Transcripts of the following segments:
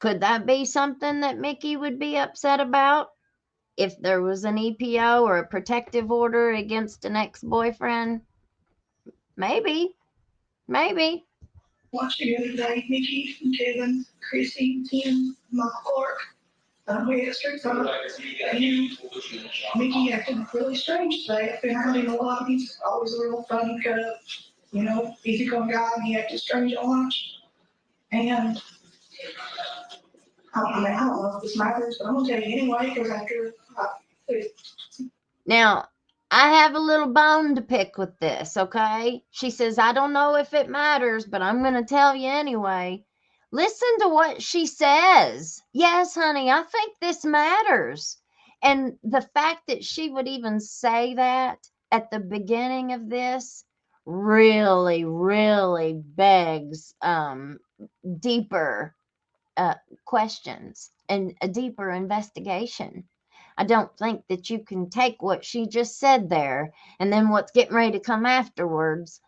Could that be something that Mickey would be upset about if there was an EPO or a protective order against an ex-boyfriend? Maybe. Maybe. Watched the other day, Mickey and Kevin, Chrissy, Tim, Michael Clark. We had a street fight, and Mickey acted really strange today. I found him a lot. He's always a real funny, cut up, easygoing guy, and he acted strange at lunch. And I don't know if this matters, but I'm gonna tell you anyway, because after Now, I have a little bone to pick with this, okay? She says, I don't know if it matters, but I'm going to tell you anyway. Listen to what she says. Yes, honey, I think this matters. And the fact that she would even say that at the beginning of this really, really begs deeper questions and a deeper investigation. I don't think that you can take what she just said there and then what's getting ready to come afterwards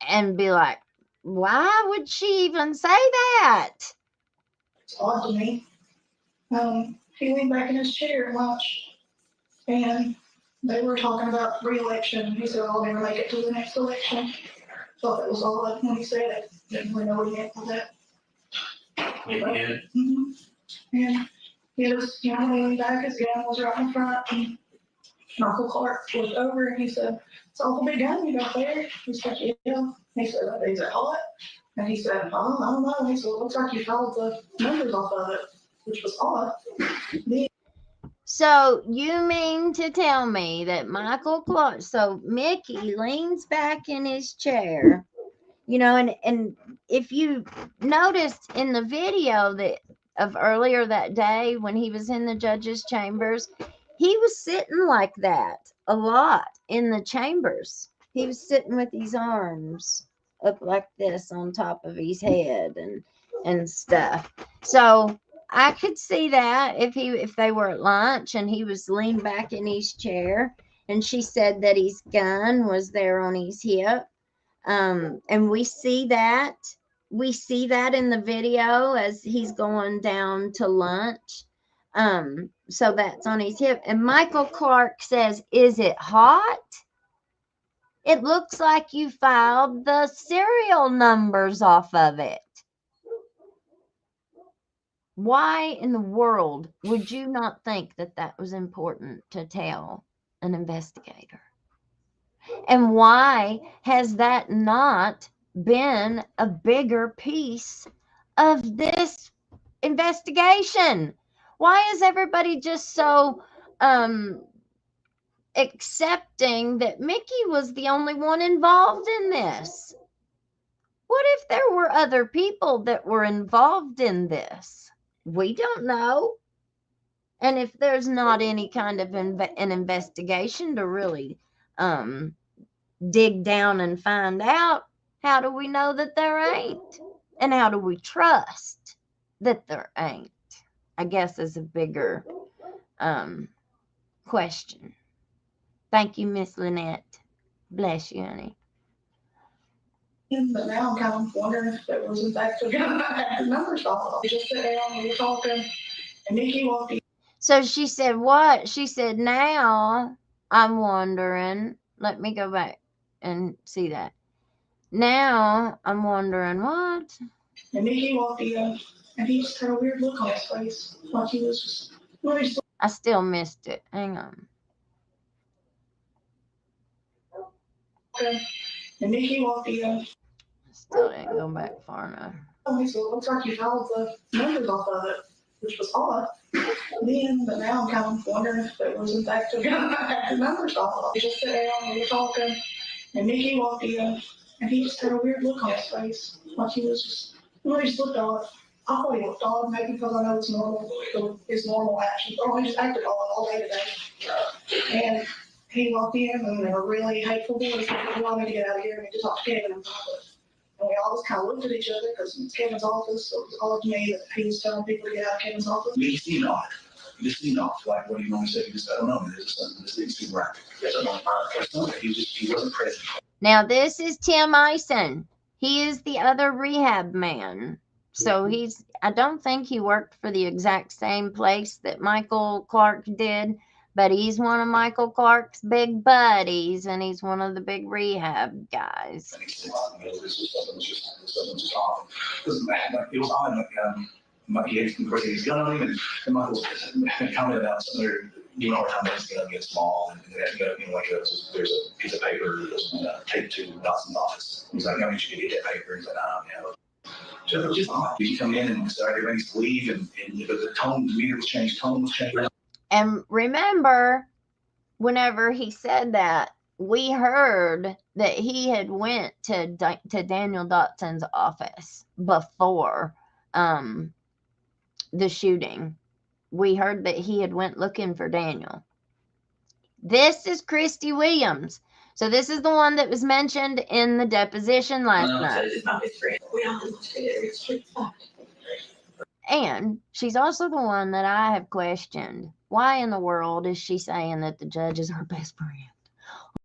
and be like, why would she even say that? it's odd to me. He leaned back in his chair and watched, and they were talking about re-election. He said, I'll never make it to the next election. Thought that was odd when he said it. Didn't really know what he meant by that. Mm-hmm. And he was, leaning back, his gun was right in front, and Michael Clark looked over and he said, it's awful big gun you got there. He said, yeah. He said, is it hot? And he said, I don't know. He said, it looks like you followed the numbers off of it, which was odd. So you mean to tell me that Michael Clark, so Mickey leans back in his chair, and if you noticed in the video that of earlier that day when he was in the judge's chambers, he was sitting like that a lot in the chambers. He was sitting with his arms up like this on top of his head and stuff. So I could see that if they were at lunch and he was leaned back in his chair and she said that his gun was there on his hip. And we see that in the video as he's going down to lunch. So that's on his hip. And Michael Clark says, is it hot? It looks like you filed the serial numbers off of it. Why in the world would you not think that that was important to tell an investigator? And why has that not been a bigger piece of this investigation? Why is everybody just so accepting that Mickey was the only one involved in this? What if there were other people that were involved in this? We don't know. And if there's not any kind of an investigation to really dig down and find out, how do we know that there ain't? And how do we trust that there ain't? I guess is a bigger question. Thank you, Miss Lynette. Bless you, honey. But now I'm kind of wondering if it was in fact a gun. I had the numbers off. We just sat down, we were talking, and Mickey walked in. So she said what? She said, now I'm wondering. Let me go back and see that. Now I'm wondering what? And Mickey walked in, and he just had a weird look on his face, like he was just. I still missed it. Hang on. And Mickey walked in. Still didn't go back far enough. He said, it looks like you followed the numbers off of it, which was odd. But now I'm kind of wondering if it was in fact a gun. I had the numbers off. We just sat down, we were talking, and Mickey walked in, and he just had a weird look on his face, like he was just, he just looked odd. I thought he looked odd, maybe because I know it's normal, his normal actions, or he just acted odd all day today. And he walked in, and in a really hateful voice, he said, "You want me to get out of here and to talk to Kevin in private." And we all just kind of looked at each other because it's Kevin's office, so it was odd to me that he was telling people to get out of Kevin's office. You seemed off. You just seemed off. Like, what do you normally say? You just, I don't know. There's just something. This didn't seem right. He wasn't present. Now, this is Tim Ison. He is the other rehab man. So I don't think he worked for the exact same place that Michael Clark did, but he's one of Michael Clark's big buddies, and he's one of the big rehab guys. This was just off. Because it was odd, he had his gun on him, and Michael commented about something. You know, all the time his gun gets small, and they have to go, there's a piece of paper taped to Dotson's office. He's like, no, you should get that paper. He's like, so it was just odd. You come in and start everybody needs to leave, and the tone, the meter was changed, tone was changed. And remember, whenever he said that, we heard that he had went to Daniel Dotson's office before the shooting. We heard that he had went looking for Daniel. This is Christy Williams. So this is the one that was mentioned in the deposition last night. It's not his friend. We all live together. It's street fight. And she's also the one that I have questioned. Why in the world is she saying that the judge is her best friend?